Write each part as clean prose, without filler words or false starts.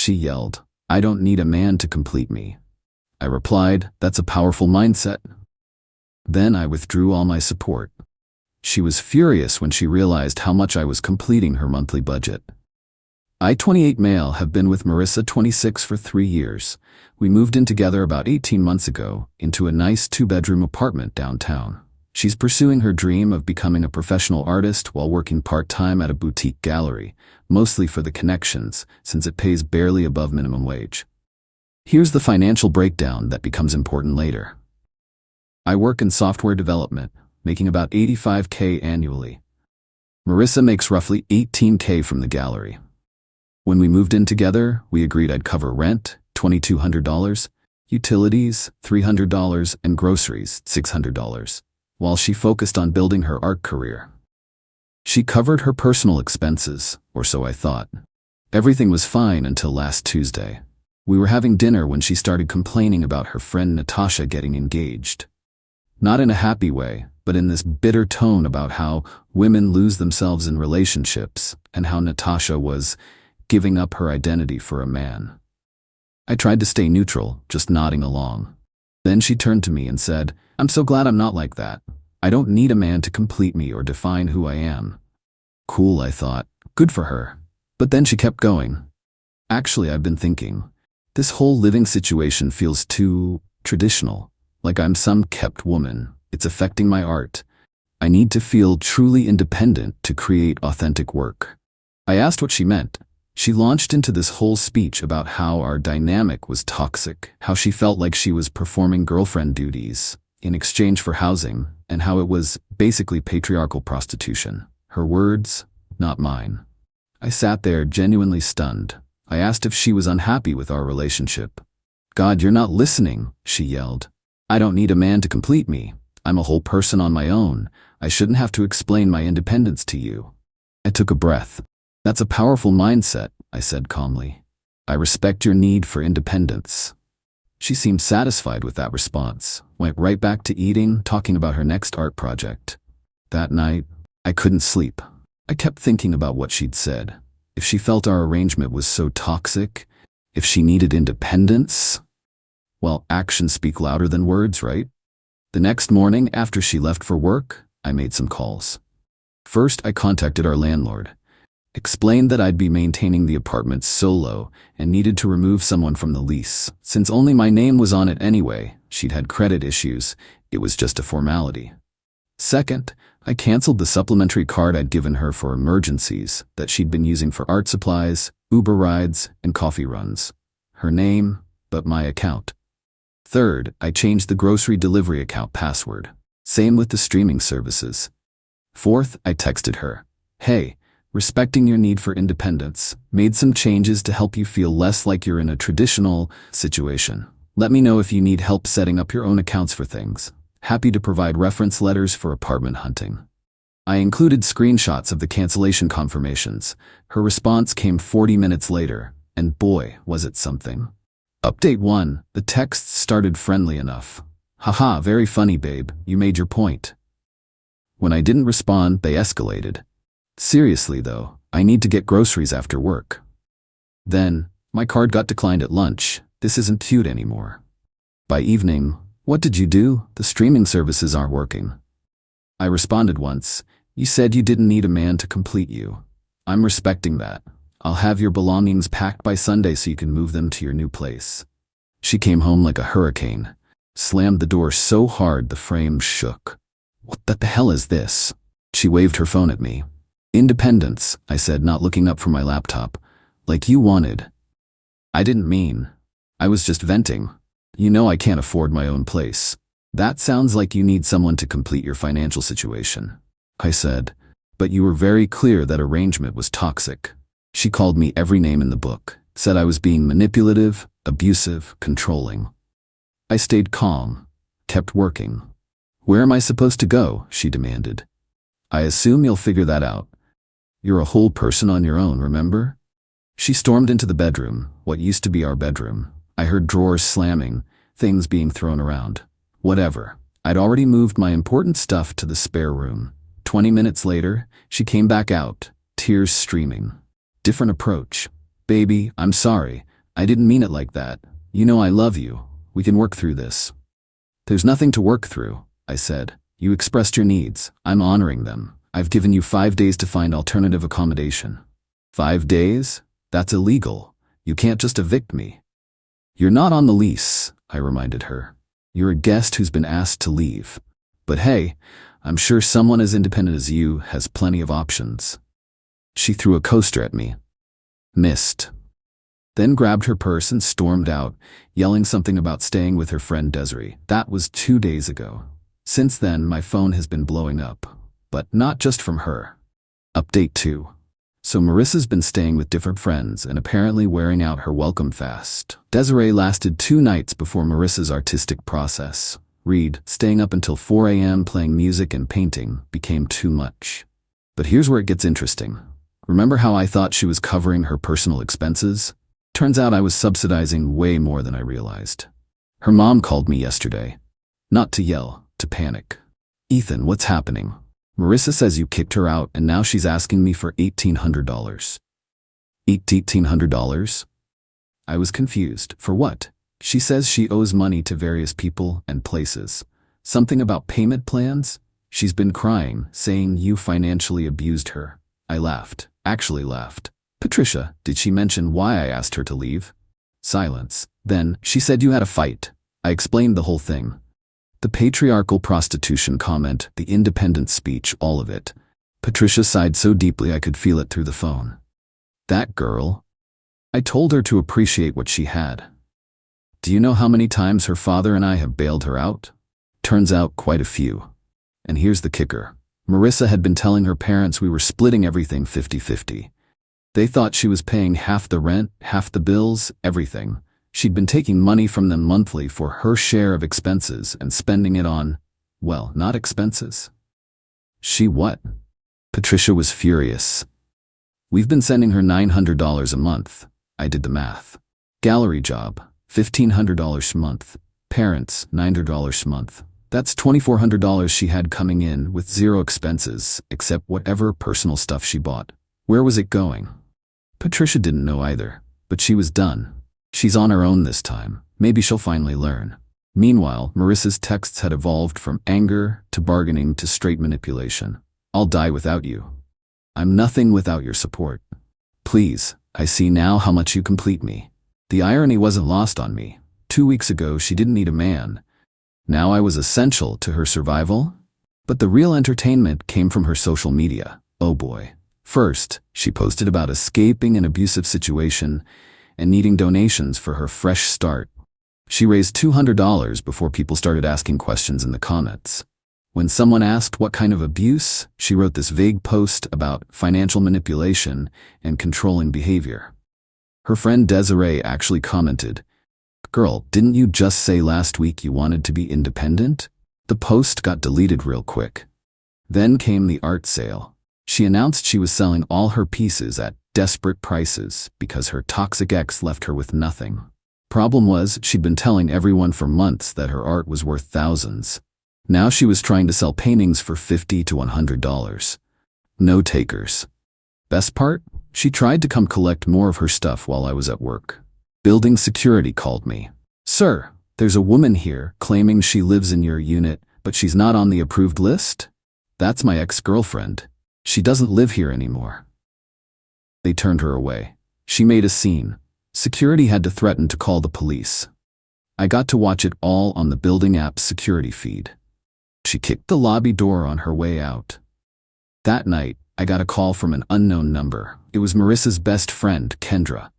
she yelled. "I don't need a man to complete me." I replied, "That's a powerful mindset." Then I withdrew all my support. She was furious when she realized how much I was completing her monthly budget. I, 28 male, have been with Marissa, 26, for 3 years. We moved in together about 18 months ago into a nice 2-bedroom apartment downtown. She's pursuing her dream of becoming a professional artist while working part-time at a boutique gallery, mostly for the connections, since it pays barely above minimum wage. Here's the financial breakdown that becomes important later. I work in software development, making about $85K annually. Marissa makes roughly $18K from the gallery. When we moved in together, we agreed I'd cover rent, $2,200, utilities, $300, and groceries, $600, while she focused on building her art career. She covered her personal expenses, or so I thought. Everything was fine until last Tuesday. We were having dinner when she started complaining about her friend Natasha getting engaged. Not in a happy way, but in this bitter tone about how women lose themselves in relationships and how Natasha was giving up her identity for a man. I tried to stay neutral, just nodding along. Then she turned to me and said, "I'm so glad I'm not like that. I don't need a man to complete me or define who I am." Cool, I thought. Good for her. But then she kept going. "Actually, I've been thinking. This whole living situation feels too traditional, like I'm some kept woman. It's affecting my art. I need to feel truly independent to create authentic work." I asked what she meant. She launched into this whole speech about how our dynamic was toxic, how she felt like she was performing girlfriend duties in exchange for housing, and how it was basically patriarchal prostitution. Her words, not mine. I sat there genuinely stunned. I asked if she was unhappy with our relationship. "God, you're not listening," she yelled. "I don't need a man to complete me. I'm a whole person on my own. I shouldn't have to explain my independence to you." I took a breath. "That's a powerful mindset," I said calmly. "I respect your need for independence." She seemed satisfied with that response, went right back to eating, talking about her next art project. That night, I couldn't sleep. I kept thinking about what she'd said. If she felt our arrangement was so toxic, if she needed independence, well, actions speak louder than words, right? The next morning, after she left for work, I made some calls. First, I contacted our landlord. Explained that I'd be maintaining the apartment solo and needed to remove someone from the lease. Since only my name was on it anyway, she'd had credit issues, it was just a formality. Second, I canceled the supplementary card I'd given her for emergencies that she'd been using for art supplies, Uber rides, and coffee runs. Her name, but my account. Third, I changed the grocery delivery account password. Same with the streaming services. Fourth, I texted her, "Hey, respecting your need for independence, made some changes to help you feel less like you're in a traditional situation. Let me know if you need help setting up your own accounts for things. Happy to provide reference letters for apartment hunting." I included screenshots of the cancellation confirmations. Her response came 40 minutes later, and boy, was it something. Update 1, the text started friendly enough. "Haha, very funny, babe, you made your point." When I didn't respond, they escalated. "Seriously though, I need to get groceries after work." Then, "My card got declined at lunch. This isn't cute anymore." By evening, "What did you do? The streaming services aren't working." I responded once, "You said you didn't need a man to complete you. I'm respecting that. I'll have your belongings packed by Sunday so you can move them to your new place." She came home like a hurricane, slammed the door so hard the frame shook. "What the hell is this?" She waved her phone at me. "Independence," I said, not looking up from my laptop. "Like you wanted." "I didn't mean. I was just venting. You know I can't afford my own place." "That sounds like you need someone to complete your financial situation," I said. "But you were very clear that arrangement was toxic." She called me every name in the book, said I was being manipulative, abusive, controlling. I stayed calm, kept working. "Where am I supposed to go?" she demanded. "I assume you'll figure that out. You're a whole person on your own, remember?" She stormed into the bedroom, what used to be our bedroom. I heard drawers slamming, things being thrown around. Whatever. I'd already moved my important stuff to the spare room. 20 minutes later, she came back out, tears streaming. Different approach. "Baby, I'm sorry, I didn't mean it like that. You know I love you. We can work through this. There's nothing to work through, I said. You expressed your needs. I'm honoring them. I've given you 5 days to find alternative accommodation. 5 days? That's illegal. You can't just evict me. You're not on the lease, I reminded her. You're a guest who's been asked to leave. But hey, I'm sure someone as independent as you has plenty of options. She threw a coaster at me. Missed. Then grabbed her purse and stormed out, yelling something about staying with her friend Desiree. That was 2 days ago. Since then, my phone has been blowing up. But not just from her. Update 2. So Marissa's been staying with different friends and apparently wearing out her welcome fast. Desiree lasted 2 nights before Marissa's artistic process. Read, staying up until 4 a.m. playing music and painting, became too much. But here's where it gets interesting. Remember how I thought she was covering her personal expenses? Turns out I was subsidizing way more than I realized. Her mom called me yesterday. Not to yell, to panic. Ethan, what's happening? Marissa says you kicked her out and now she's asking me for $1,800. $1,800? I was confused. For what? She says she owes money to various people and places. Something about payment plans? She's been crying, saying you financially abused her. I laughed. Actually laughed. Patricia, did she mention why I asked her to leave? Silence. Then, she said you had a fight. I explained the whole thing. The patriarchal prostitution comment, the independent speech, all of it. Patricia sighed so deeply I could feel it through the phone. That girl? I told her to appreciate what she had. Do you know how many times her father and I have bailed her out? Turns out quite a few. And here's the kicker. Marissa had been telling her parents we were splitting everything 50-50. They thought she was paying half the rent, half the bills, everything. She'd been taking money from them monthly for her share of expenses and spending it on, well, not expenses. She what? Patricia was furious. We've been sending her $900 a month. I did the math. Gallery job, $1,500 a month. Parents, $900 a month. That's $2,400 she had coming in with zero expenses, except whatever personal stuff she bought. Where was it going? Patricia didn't know either, but she was done. She's on her own this time. Maybe she'll finally learn. Meanwhile, Marissa's texts had evolved from anger to bargaining to straight manipulation. I'll die without you. I'm nothing without your support. Please, I see now how much you complete me. The irony wasn't lost on me. 2 weeks ago, she didn't need a man. Now I was essential to her survival? But the real entertainment came from her social media. Oh boy. First, she posted about escaping an abusive situation and needing donations for her fresh start. She raised $200 before people started asking questions in the comments. When someone asked what kind of abuse, she wrote this vague post about financial manipulation and controlling behavior. Her friend Desiree actually commented, "Girl, didn't you just say last week you wanted to be independent?" The post got deleted real quick. Then came the art sale. She announced she was selling all her pieces at desperate prices because her toxic ex left her with nothing. Problem was, she'd been telling everyone for months that her art was worth thousands. Now she was trying to sell paintings for $50 to $100. No takers. Best part? She tried to come collect more of her stuff while I was at work. Building security called me. "Sir, there's a woman here claiming she lives in your unit, but she's not on the approved list?" "That's my ex-girlfriend. She doesn't live here anymore." They turned her away. She made a scene. Security had to threaten to call the police. I got to watch it all on the building app's security feed. She kicked the lobby door on her way out. That night, I got a call from an unknown number. It was Marissa's best friend, Kendra.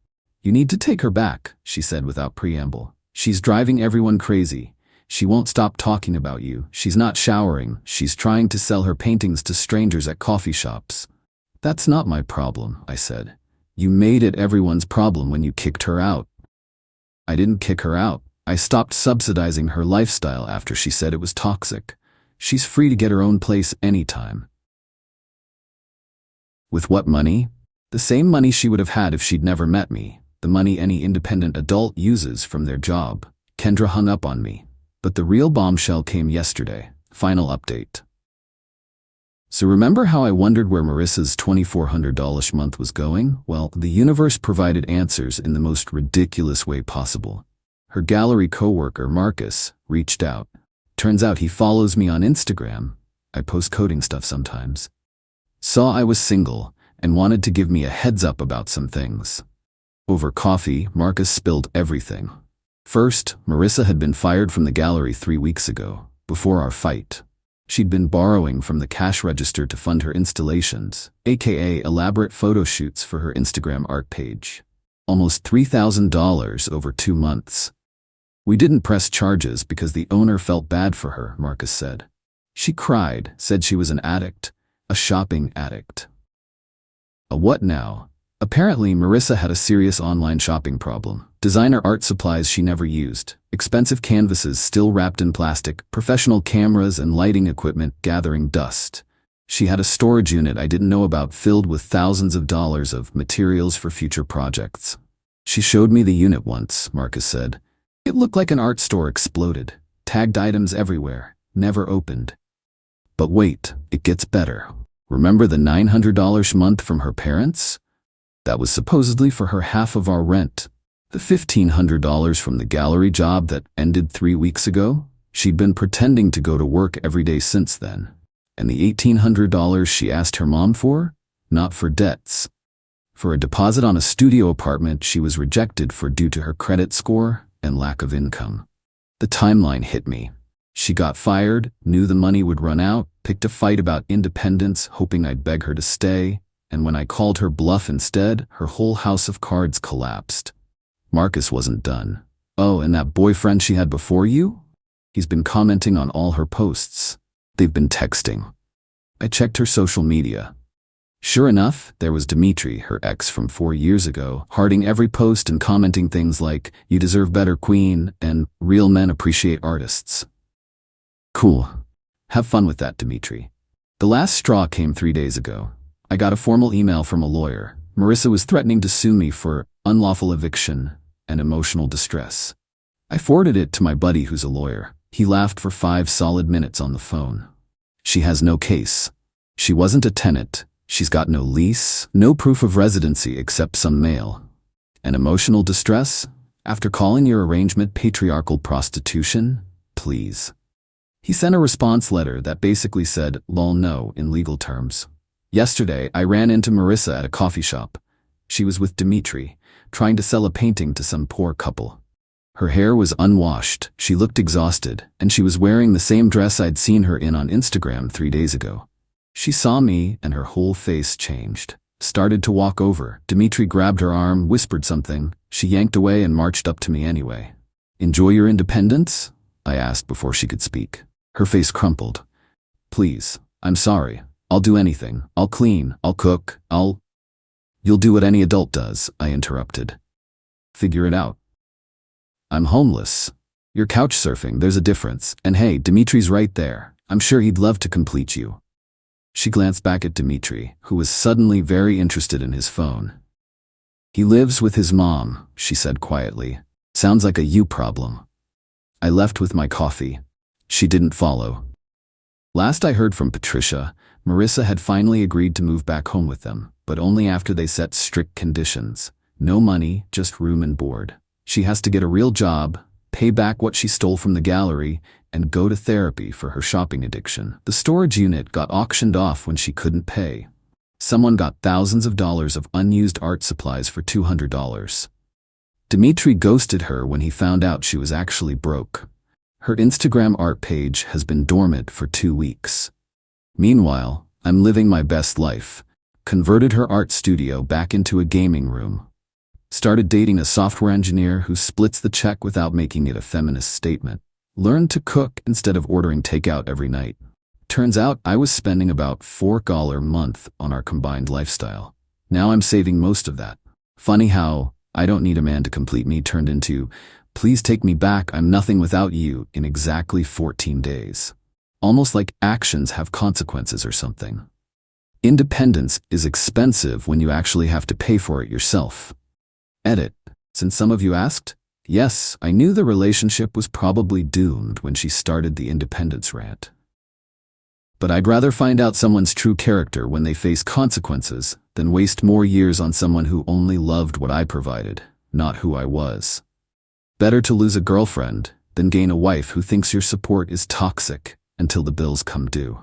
"You need to take her back," she said without preamble. "She's driving everyone crazy. She won't stop talking about you. She's not showering. She's trying to sell her paintings to strangers at coffee shops." "That's not my problem," I said. "You made it everyone's problem when you kicked her out." "I didn't kick her out. I stopped subsidizing her lifestyle after she said it was toxic. She's free to get her own place anytime." With what money? The same money she would have had if she'd never met me. The money any independent adult uses from their job. Kendra hung up on me. But the real bombshell came yesterday. Final update. So remember how I wondered where Marissa's $2,400 month was going? Well, the universe provided answers in the most ridiculous way possible. Her gallery coworker, Marcus, reached out. Turns out he follows me on Instagram. I post coding stuff sometimes. Saw I was single and wanted to give me a heads up about some things. Over coffee, Marcus spilled everything. First, Marissa had been fired from the gallery 3 weeks ago, before our fight. She'd been borrowing from the cash register to fund her installations, aka elaborate photo shoots for her Instagram art page. Almost $3,000 over 2 months. We didn't press charges because the owner felt bad for her, Marcus said. She cried, said she was an addict, a shopping addict. A what now? Apparently, Marissa had a serious online shopping problem. Designer art supplies she never used, expensive canvases still wrapped in plastic, professional cameras and lighting equipment gathering dust. She had a storage unit I didn't know about filled with thousands of dollars of materials for future projects. She showed me the unit once, Marcus said. It looked like an art store exploded, tagged items everywhere, never opened. But wait, it gets better. Remember the $900 a month from her parents? That was supposedly for her half of our rent. The $1,500 from the gallery job that ended 3 weeks ago? She'd been pretending to go to work every day since then. And the $1,800 she asked her mom for? Not for debts. For a deposit on a studio apartment she was rejected for due to her credit score and lack of income. The timeline hit me. She got fired, knew the money would run out, picked a fight about independence, hoping I'd beg her to stay, and when I called her bluff instead, her whole house of cards collapsed. Marcus wasn't done. Oh, and that boyfriend she had before you? He's been commenting on all her posts. They've been texting. I checked her social media. Sure enough, there was Dimitri, her ex from 4 years ago, hearting every post and commenting things like, "You deserve better, queen," and "Real men appreciate artists." Cool. Have fun with that, Dimitri. The last straw came 3 days ago. I got a formal email from a lawyer. Marissa was threatening to sue me for unlawful eviction and emotional distress. I forwarded it to my buddy who's a lawyer. He laughed for 5 solid minutes on the phone. She has no case. She wasn't a tenant. She's got no lease, no proof of residency except some mail. And emotional distress? After calling your arrangement patriarchal prostitution? Please. He sent a response letter that basically said, "Lol no," in legal terms. Yesterday, I ran into Marissa at a coffee shop. She was with Dimitri, trying to sell a painting to some poor couple. Her hair was unwashed, she looked exhausted, and she was wearing the same dress I'd seen her in on Instagram 3 days ago. She saw me, and her whole face changed. Started to walk over. Dimitri grabbed her arm, whispered something. She yanked away and marched up to me anyway. "Enjoy your independence?" I asked before she could speak. Her face crumpled. "Please, I'm sorry. I'll do anything. I'll clean, I'll cook, You'll do what any adult does," I interrupted. "Figure it out." "I'm homeless. You're couch surfing, there's a difference. And hey, Dimitri's right there. I'm sure he'd love to complete you." She glanced back at Dimitri, who was suddenly very interested in his phone. "He lives with his mom," she said quietly. "Sounds like a you problem." I left with my coffee. She didn't follow. Last I heard from Patricia, Marissa had finally agreed to move back home with them, but only after they set strict conditions. No money, just room and board. She has to get a real job, pay back what she stole from the gallery, and go to therapy for her shopping addiction. The storage unit got auctioned off when she couldn't pay. Someone got thousands of dollars of unused art supplies for $200. Dimitri ghosted her when he found out she was actually broke. Her Instagram art page has been dormant for 2 weeks. Meanwhile, I'm living my best life. Converted her art studio back into a gaming room. Started dating a software engineer who splits the check without making it a feminist statement. Learned to cook instead of ordering takeout every night. Turns out I was spending about $4 a month on our combined lifestyle. Now I'm saving most of that. Funny how "I don't need a man to complete me" turned into "Please take me back, I'm nothing without you" in exactly 14 days. Almost like actions have consequences or something. Independence is expensive when you actually have to pay for it yourself. Edit. Since some of you asked, yes, I knew the relationship was probably doomed when she started the independence rant. But I'd rather find out someone's true character when they face consequences than waste more years on someone who only loved what I provided, not who I was. Better to lose a girlfriend than gain a wife who thinks your support is toxic until the bills come due.